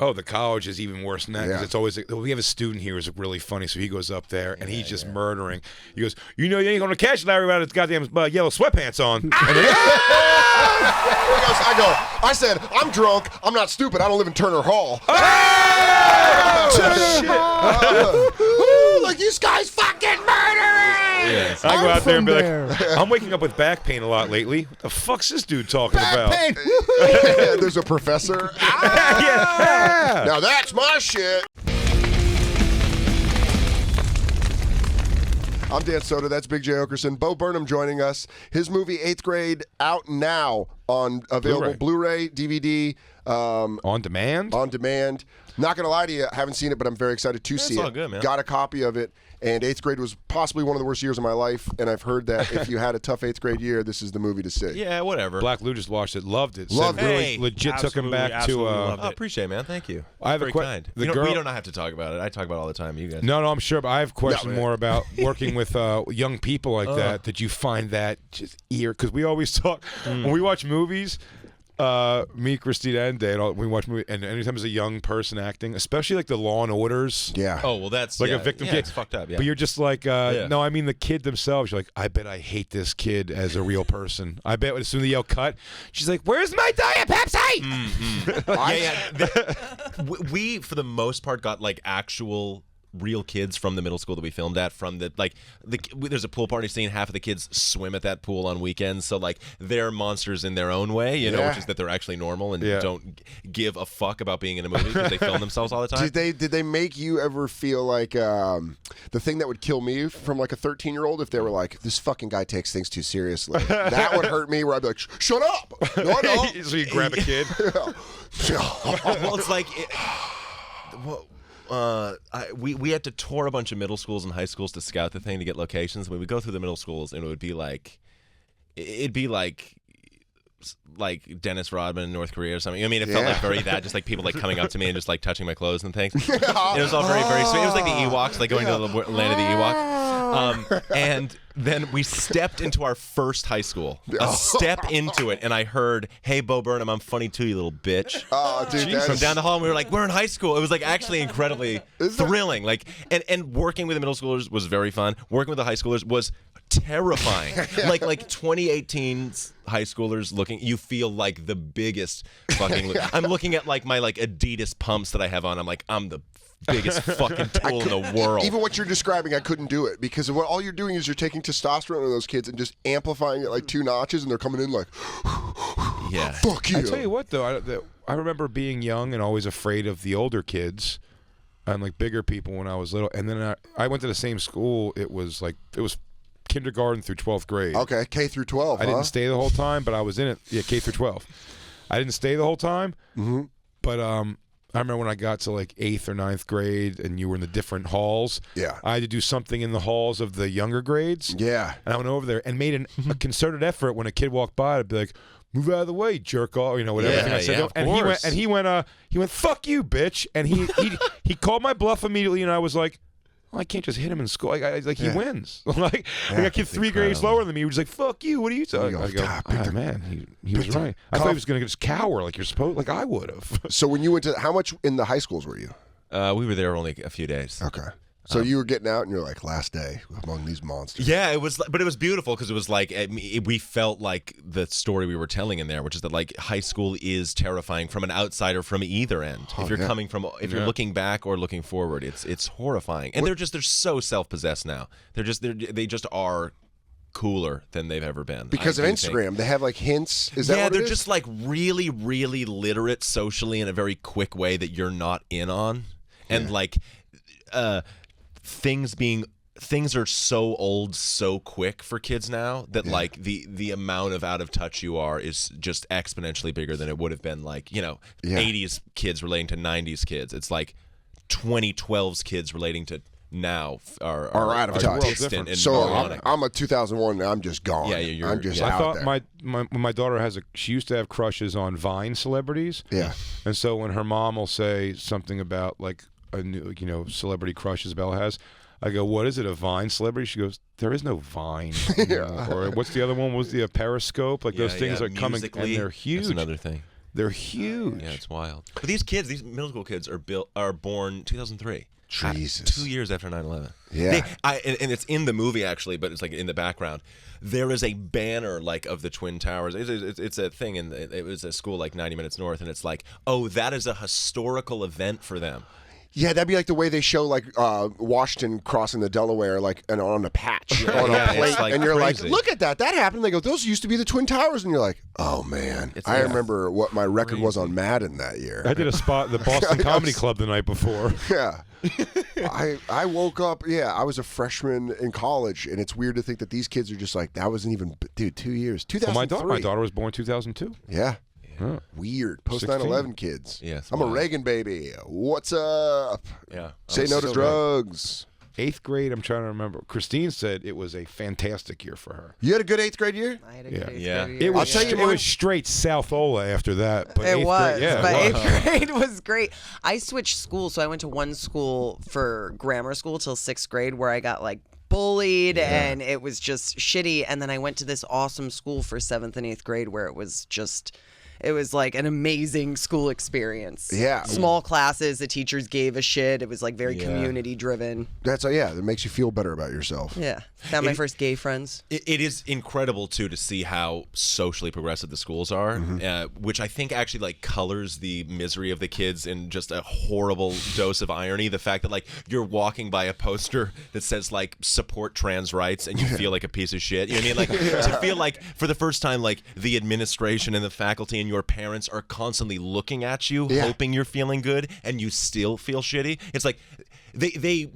Oh, the college is even worse than that because it's always we have a student here who's really funny, so he goes up there and he's just murdering. He goes, you know, you ain't gonna catch Larry without his goddamn yellow sweatpants on. I said, I'm drunk. I'm not stupid. I don't live in Turner Hall. Like this guy's fucking murdering. Yes. I go out there and be like, I'm waking up with back pain a lot lately. What the fuck's this dude talking about? Pain. There's a professor. Now that's my shit. I'm Dan Soder. That's Big J. Oakerson. Bo Burnham joining us. His movie 8th Grade out now on available Blu-ray, DVD. On demand? On demand. Not going to lie to you, I haven't seen it, but I'm very excited to see it. It's all good, man. Got a copy of it. And 8th grade was possibly one of the worst years of my life. And I've heard that if you had a tough 8th grade year, this is the movie to see. Yeah, whatever. Black Lou just watched it, loved it. Loved said it. really legit took him back to. I appreciate it, man. Thank you. I have very a kind. the We girl. don't have to talk about it. I talk about it all the time. You guys. No, I'm sure, but I have a question more about working with young people like that. Did you find that just because we always talk when we watch movies. Me, Christina, and Dave, we watch movies, and anytime there's a young person acting, especially like the Law and Orders. Yeah. Oh well, that's like a victim kid. It's fucked up. Yeah. But you're just like, no, I mean the kid themselves. You're like, I bet I hate this kid as a real person. I bet as soon as they yell cut, she's like, "Where's my Diet Pepsi?" We for the most part got like actual real kids from the middle school that we filmed at. From there's a pool party scene. Half of the kids swim at that pool on weekends, so like they're monsters in their own way, you know, which is that they're actually normal and don't give a fuck about being in a movie because they film themselves all the time. Did they make you ever feel like the thing that would kill me from like a 13-year-old if they were like, this fucking guy takes things too seriously? That would hurt me. Where I'd be like, shut up. No. So you grab a kid. Well, it's like. We had to tour a bunch of middle schools and high schools to scout the thing to get locations. We would go through the middle schools and it'd be like Dennis Rodman in North Korea or something. I mean, it felt like very that, just like people like coming up to me and just like touching my clothes and things. It was all very, very sweet. It was like the Ewoks, like going to the land of the Ewok. And then we stepped into our first high school. A step into it, and I heard, "Hey, Bo Burnham, I'm funny too, you little bitch." Oh, dude, From down the hall, and we were like, "We're in high school." It was like actually incredibly thrilling. Like, and working with the middle schoolers was very fun. Working with the high schoolers was terrifying. like 2018's high schoolers looking, you feel like the biggest fucking. I'm looking at like my like Adidas pumps that I have on. I'm like, I'm the biggest fucking tool in the world. Even what you're describing, I couldn't do it because what all you're doing is you're taking testosterone of those kids and just amplifying it like 2 notches, and they're coming in like, fuck you. I tell you what, though, I remember being young and always afraid of the older kids and like bigger people when I was little. And then I went to the same school. It was kindergarten through 12th grade. Okay, K through 12. I didn't stay the whole time, but I was in it. Yeah, K through 12. I didn't stay the whole time, but I remember when I got to like 8th or 9th grade and you were in the different halls. Yeah. I had to do something in the halls of the younger grades. Yeah. And I went over there and made a concerted effort when a kid walked by. I'd be like, "Move out of the way, jerk off," you know, whatever. Yeah, I said. of and course. he went, "Fuck you, bitch." And he called my bluff immediately, and I was like, well, I can't just hit him in school. He wins. Like a kid 3 grades lower than me. He was like, "Fuck you. What are you talking?" I go, man, he was right. I thought he was going to just cower like you're supposed. Like I would have. So when you went to, how much in the high schools were you? We were there only a few days. Okay. So you were getting out, and you're like, last day among these monsters. Yeah, it was, but it was beautiful because it was like we felt like the story we were telling in there, which is that like high school is terrifying from an outsider from either end. If you're coming from, if you're looking back or looking forward, it's horrifying. And they're so self-possessed now. They just are cooler than they've ever been because of Instagram. They have like hints. Is that what they're it is? just like really, really literate socially in a very quick way that you're not in on, and like. Things are so old so quick for kids now that like the amount of out of touch you are is just exponentially bigger than it would have been like 80s kids relating to 90s kids. It's like 2012's kids relating to now are out of touch. Distant and so moronic. I'm a 2001 and I'm just gone. Yeah, I'm just I out thought there. my daughter she used to have crushes on Vine celebrities. Yeah. And so when her mom will say something about like a new, celebrity crushes Bella has, I go, "What is it, a Vine celebrity?" She goes, "There is no Vine." Or what's the other one? Was the Periscope? Like those things are coming and they're huge. That's another thing. They're huge. Yeah, it's wild. But these kids, these middle school kids, are born 2003. Jesus. 2 years after 9/11. Yeah. And it's in the movie actually, but it's like in the background. There is a banner like of the Twin Towers. It's a thing, and it was a school like 90 minutes north, and it's like, oh, that is a historical event for them. Yeah, that'd be like the way they show like Washington crossing the Delaware, like on a patch on a plate, like and you're crazy. like, "Look at that! That happened." They go, "Those used to be the Twin Towers," and you're like, "Oh man!" I remember what my record was on Madden that year. I did a spot at the Boston Comedy Club the night before. Yeah, I woke up. Yeah, I was a freshman in college, and it's weird to think that these kids are just like that. Wasn't even 2 years. 2003. Well, my daughter was born 2002. Yeah. Huh. Weird. Post 9/11 kids. Yeah, I'm a Reagan baby. What's up? Yeah. Say no to drugs. 8th grade, I'm trying to remember. Christine said it was a fantastic year for her. You had a good 8th grade year? I had a good 8th grade Yeah. year. It was, I'll tell you it was straight South Ola after that. But It 8th was, grade, yeah, but it was. 8th grade was great. I switched schools, so I went to one school for grammar school till 6th grade where I got like bullied and it was just shitty. And then I went to this awesome school for 7th and 8th grade where it was just... It was like an amazing school experience. Yeah. Small classes, the teachers gave a shit. It was like very community driven. That's that makes you feel better about yourself. Yeah. Found my first gay friends. It is incredible too to see how socially progressive the schools are, which I think actually like colors the misery of the kids in just a horrible dose of irony. The fact that like you're walking by a poster that says like support trans rights and you feel like a piece of shit. You know what I mean? Like to feel like for the first time like the administration and the faculty and your parents are constantly looking at you, hoping you're feeling good, and you still feel shitty. It's like they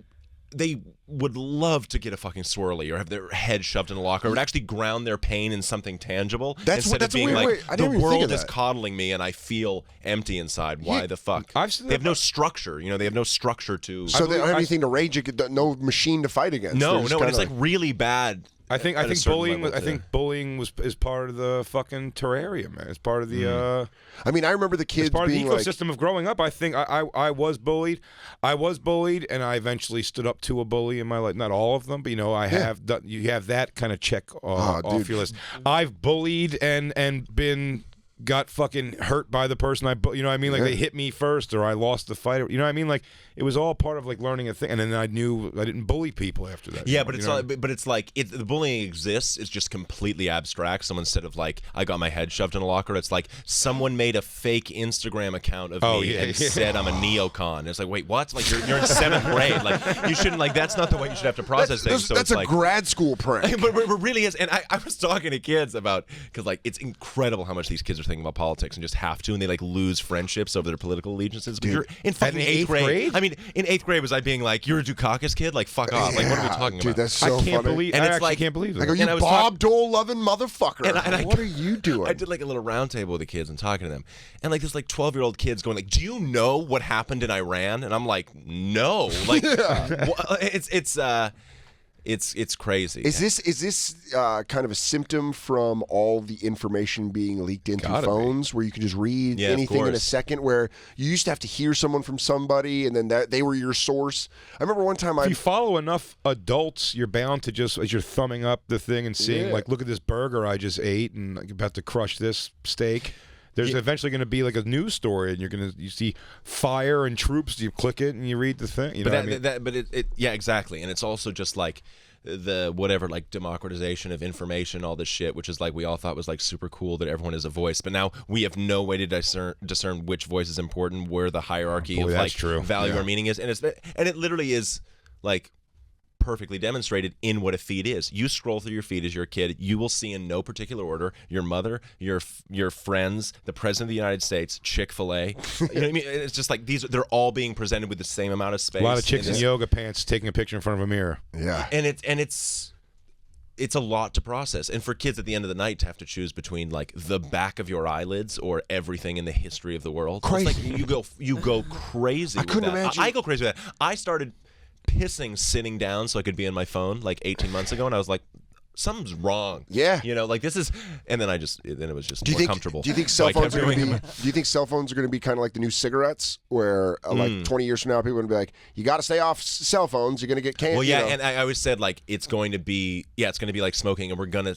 would love to get a fucking swirly or have their head shoved in a locker or would actually ground their pain in something tangible instead of being like, the world is coddling me and I feel empty inside. Why the fuck? They have no structure. You know, they have no structure to... So they don't have anything to rage, no machine to fight against. No, and it's like really bad. I think bullying. I think bullying is part of the fucking terrarium, man. It's part of the. I mean, I remember the kids it's part being of the ecosystem of growing up. I think I was bullied. I was bullied, and I eventually stood up to a bully in my life. Not all of them, but I have done. You have that kind of check off your list. I've bullied and got fucking hurt by the person you know what I mean? Like they hit me first or I lost the fight. You know what I mean? Like it was all part of like learning a thing. And then I knew I didn't bully people after that. Yeah, but it's like the bullying exists. It's just completely abstract. Someone said of like, I got my head shoved in a locker. It's like someone made a fake Instagram account of me and said I'm a neocon. It's like, wait, what? Like you're in 7th grade. Like you shouldn't that's not the way you should have to process things. So that's it's a grad school prank. But it really is. And I was talking to kids because like it's incredible how much these kids are thinking about politics and just have to, and they like lose friendships over their political allegiances. But you're in fucking 8th grade. I mean, in 8th grade was I being like, you're a Dukakis kid? Like, fuck off. Like, what are we talking about? That's so funny. I can't believe that. I go, you Bob Dole loving motherfucker. And what are you doing? I did like a little round table with the kids and talking to them. And like this like 12-year-old kid's going like, do you know what happened in Iran? And I'm like, no. Like, it's crazy. Is this kind of a symptom from all the information being leaked in through phones, where you can just read anything in a second? Where you used to have to hear someone from somebody, and then they were your source. I remember one time if you follow enough adults, you're bound to just as you're thumbing up the thing and seeing like, look at this burger I just ate, and I'm about to crush this steak. There's eventually going to be like a news story, and you see fire and troops. You click it and you read the thing. You know what I mean? Yeah, exactly. And it's also just like the whatever like democratization of information, all this shit, which is like we all thought was like super cool that everyone is a voice, but now we have no way to discern which voice is important, where the hierarchy of like value or meaning is, and it literally is like perfectly demonstrated in what a feed is. You scroll through your feed as you're a kid, you will see in no particular order your mother, your friends, the president of the United States, Chick-fil-A. You know what I mean? It's just like they're all being presented with the same amount of space. A lot of chicks in yoga pants taking a picture in front of a mirror. Yeah. And it's a lot to process. And for kids at the end of the night to have to choose between like the back of your eyelids or everything in the history of the world. Crazy. It's like you go crazy. I couldn't imagine. I go crazy with that. I started pissing sitting down so I could be on my phone like 18 months ago, and I was like, something's wrong. Yeah. You know, like this is, and then it was just more comfortable. Do you think cell phones are going to be? Do you think cell phones are going to be kind of like the new cigarettes, where like 20 years from now, people are going to be like, you got to stay off cell phones. You're going to get cancer. Well, yeah, and I always said like it's going to be like smoking, and we're gonna.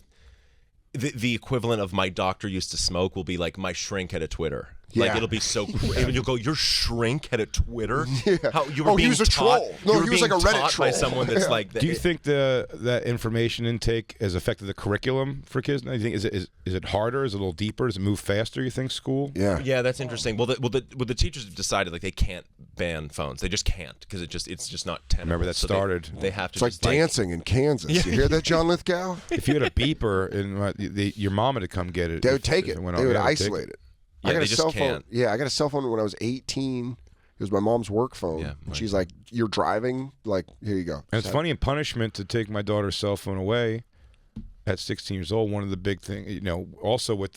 The equivalent of my doctor used to smoke will be like my shrink had a Twitter. Like it'll be so. And you'll go, your shrink had a Twitter. Yeah. How you were being he was a troll. No, he was like a Reddit troll by someone that's like. Do you think that information intake has affected the curriculum for kids? Do you think is it harder? Is it a little deeper? Does it move faster? You think school? Yeah, that's interesting. Well, the teachers have decided like they can't ban phones. They just can't because it's just not tenable. Remember that started. They have to. It's like dancing in Kansas. You hear that, John Lithgow? If you had a beeper and your mom had to come get it, they would take it. They would isolate it. Yeah, I got they a just cell can't. phone. Yeah, I got a cell phone when I was 18. It was my mom's work phone. Yeah, and she's like, "You're driving. Like, here you go." And it's funny, in punishment to take my daughter's cell phone away at 16 years old. One of the big things, also with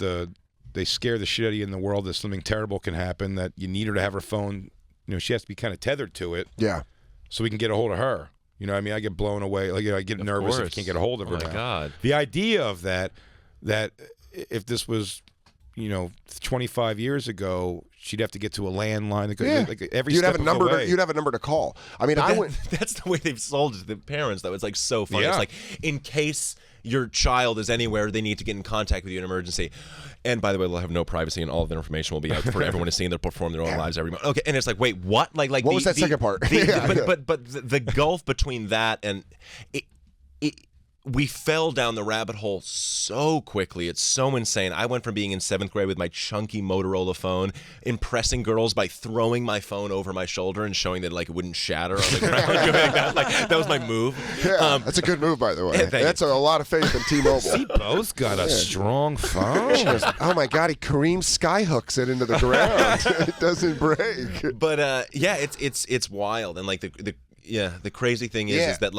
they scare the shit out of you in the world that something terrible can happen. That you need her to have her phone. She has to be kind of tethered to it. Yeah. So we can get a hold of her. I mean, I get blown away. Like, I get nervous if I can't get a hold of her. Oh my God. The idea of that if this was 25 years ago, she'd have to get to a landline. Yeah. Like every you'd step have a number. of the way. You'd have a number to call. I mean, That's the way they've sold it to the parents, though. It's like so funny. Yeah. It's like in case your child is anywhere, they need to get in contact with you in an emergency. And by the way, they'll have no privacy, and all of their information will be out for everyone to see, and they'll perform their own lives every month. Okay, and it's like, wait, what? Like what was that second part? But the gulf between that and we fell down the rabbit hole so quickly. It's so insane. I went from being in 7th grade with my chunky Motorola phone, impressing girls by throwing my phone over my shoulder and showing that like it wouldn't shatter on the ground. Like that was my move. Yeah, that's a good move, by the way. That's a lot of faith in T-Mobile. See, both got a strong phone. Oh my God, he Kareem skyhooks it into the ground. It doesn't break. But it's wild, and like the crazy thing is that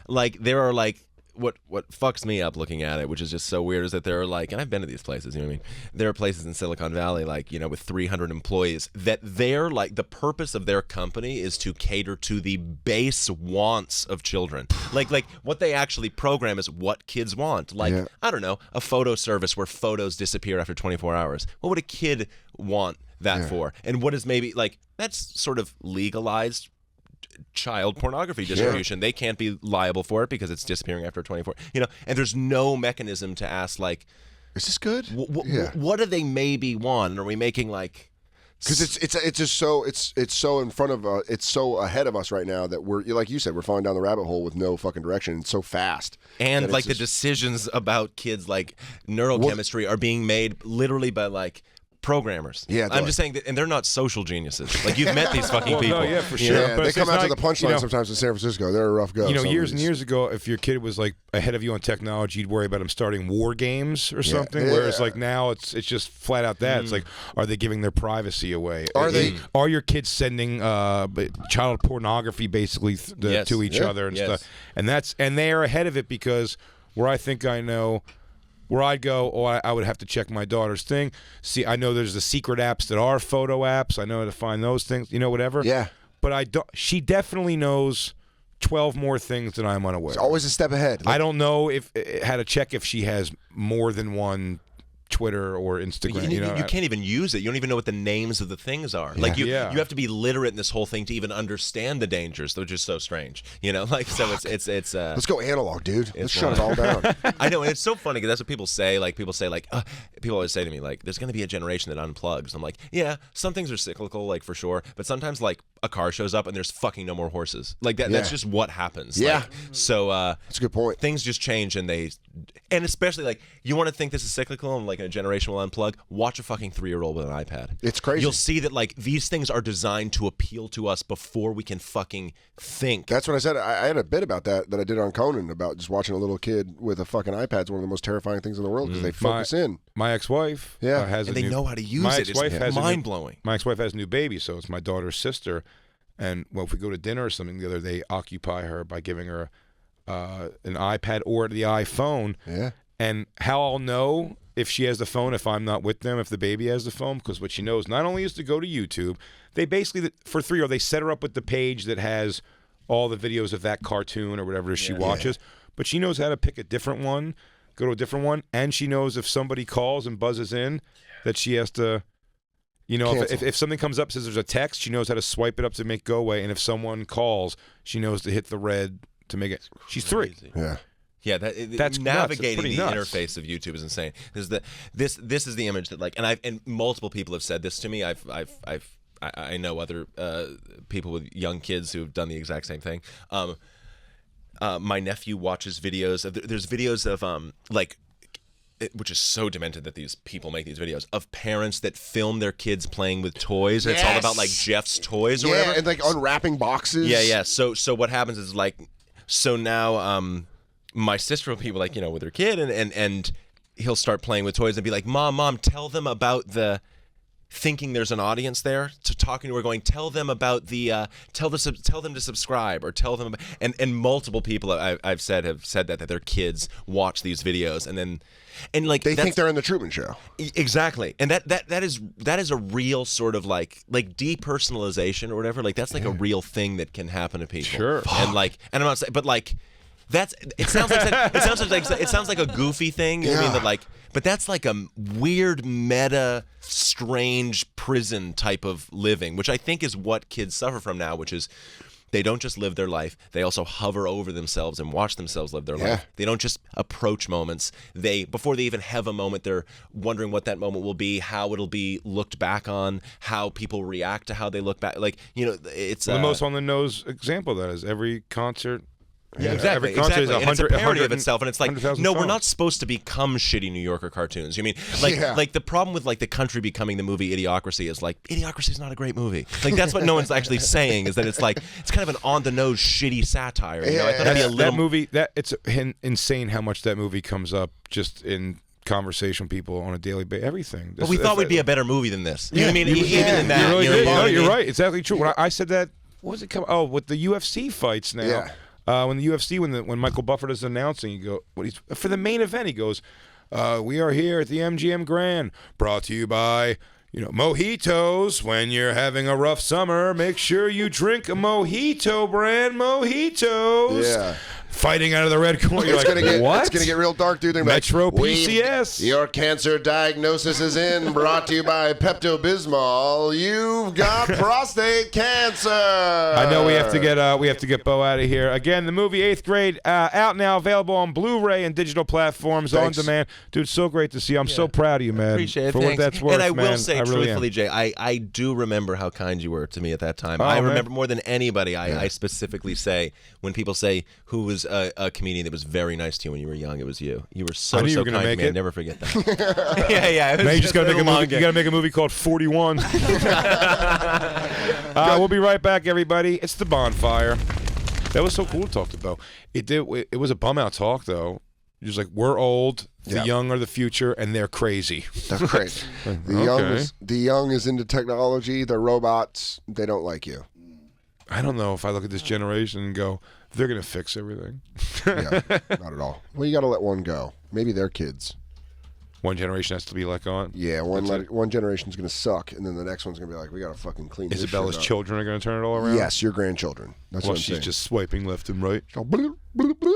like there are like what fucks me up looking at it, which is just so weird, is that there are like, and I've been to these places, you know what I mean? There are places in Silicon Valley, like, with 300 employees, that they're like, the purpose of their company is to cater to the base wants of children. Like what they actually program is what kids want. Like, I don't know, a photo service where photos disappear after 24 hours. What would a kid want that for? And what is maybe like, that's sort of legalized child pornography distribution. They can't be liable for it because it's disappearing after 24. And there's no mechanism to ask like, is this good? What do they maybe want? And are we making like? Because it's just so it's so in front of it's so ahead of us right now that we're, like you said, we're falling down the rabbit hole with no fucking direction. It's so fast. And like the decisions about kids like neurochemistry are being made literally by like programmers. Yeah, I'm just saying that, and they're not social geniuses. Like, you've met these fucking people. No, yeah, for sure. Yeah, they come out to the punchline sometimes in San Francisco. They're a rough go. Years and years ago, if your kid was like ahead of you on technology, you'd worry about him starting war games or something. Whereas like now, it's just flat out that it's like, are they giving their privacy away? Are your kids sending child pornography basically to each other and stuff? And they are ahead of it, because where I think I know. Where I'd go, I would have to check my daughter's thing. See, I know there's the secret apps that are photo apps. I know how to find those things, whatever. Yeah. But I don't. She definitely knows 12 more things that I'm unaware. It's always a step ahead. I don't know how to check if she has more than one Twitter or Instagram. You can't even use it. You don't even know what the names of the things are. Yeah. Like you have to be literate in this whole thing to even understand the dangers, which is so strange. Like, so it's let's go analog, dude. Let's shut it all down. I know, and it's so funny because that's what people say. Like, people always say to me, like, there's going to be a generation that unplugs. I'm like, yeah, some things are cyclical, like, for sure, but sometimes like a car shows up and there's fucking no more horses. Like that. That's just what happens. Yeah. Like, so that's a good point. Things just change, and especially like, you want to think this is cyclical and like a generation will unplug. Watch a fucking 3-year-old with an iPad. It's crazy. You'll see that like these things are designed to appeal to us before we can fucking think. That's what I said. I had a bit about that I did on Conan about just watching a little kid with a fucking iPad. It's one of the most terrifying things in the world because they focus in. My ex-wife has and they know how to use it. It's mind-blowing. My ex-wife has a new baby, so it's my daughter's sister. And if we go to dinner or something together, they occupy her by giving her an iPad or the iPhone. Yeah. And how I'll know if she has the phone if I'm not with them, if the baby has the phone, because what she knows not only is to go to YouTube, they basically, for 3-year-old, they set her up with the page that has all the videos of that cartoon or whatever she watches, but she knows how to pick a different one, go to a different one, and she knows if somebody calls and buzzes in that she has to, if something comes up, says there's a text, she knows how to swipe it up to make go away, and if someone calls, she knows to hit the red to make it. She's 3. Yeah. Yeah, that's navigating the nuts. interface of YouTube is insane. This is the image that and multiple people have said this to me. I know other people with young kids who have done the exact same thing. My nephew watches videos of there's videos of which is so demented that these people make these videos of parents that film their kids playing with toys. And it's all about like Jeff's toys or whatever. And like unwrapping boxes. Yeah. So what happens is now my sister will be like, with her kid and he'll start playing with toys and be like, Mom, tell them about thinking there's an audience there, to talking to her, going, tell them about tell them to subscribe, or tell them about, and multiple people I've said have said that their kids watch these videos and like they think they're in the Truman Show. Exactly. And that is a real sort of like depersonalization or whatever. Like that's like a real thing that can happen to people. Sure. And I'm not saying, but like it sounds like a goofy thing. You know what I mean? That but that's like a weird meta strange prison type of living, which I think is what kids suffer from now, which is they don't just live their life, they also hover over themselves and watch themselves live their life. They don't just approach moments. Before they even have a moment, they're wondering what that moment will be, how it'll be looked back on, how people react to how they look back. It's the most on the nose example of that is every concert. Yeah, exactly. Every concert is and it's a parody of itself, and it's like, no, we're songs. not supposed to become shitty New Yorker cartoons. You mean like the problem with like the country becoming the movie Idiocracy is like Idiocracy is not a great movie. Like that's what no one's actually saying, is that it's like it's kind of an on the nose shitty satire. You know? I thought it'd be a little... that movie. It's insane how much that movie comes up just in conversation with people on a daily basis. Everything. But we thought we'd be a better movie than this. You know what I mean? Even in that, you really did. No, you're right. It's exactly true. When I said that, what was it come? Oh, with the UFC fights now. Yeah. When the UFC, when Michael Buffer is announcing, for the main event, he goes, "We are here at the MGM Grand, brought to you by, mojitos. When you're having a rough summer, make sure you drink a Mojito brand mojitos." Yeah. Fighting out of the red corner. It's gonna get real dark, dude. Metro PCS. Your cancer diagnosis is in. Brought to you by Pepto-Bismol. You've got prostate cancer. I know we have to get Bo out of here. Again, the movie 8th Grade out now, available on Blu-ray and digital platforms on demand. Dude, so great to see you. I'm so proud of you, man. Appreciate it. For what that's worth, and I man. will say, truthfully, Jay, I do remember how kind you were to me at that time. I remember more than anybody. I specifically say, when people say who was a comedian that was very nice to you when you were young, it was you. You were so kind to me. I'd never forget that. yeah. Now you just gotta make a movie. You gotta make a movie called 41. We'll be right back, everybody. It's the Bonfire. That was so cool to talk to Bo. It was a bum out talk though. Just like, we're old, the young are the future, and they're crazy. They're crazy. The young is into technology. They're robots. They don't like you. I don't know if I look at this generation and go, they're going to fix everything. Yeah, not at all. Well, you got to let one go. Maybe they're kids. One generation has to be let go. Yeah, one generation's going to suck, and then the next one's going to be like, we got to fucking clean this shit up. Isabella's children are going to turn it all around? Yes, your grandchildren. That's what I'm saying. She's just swiping left and right. Bloop, bloop, bloop.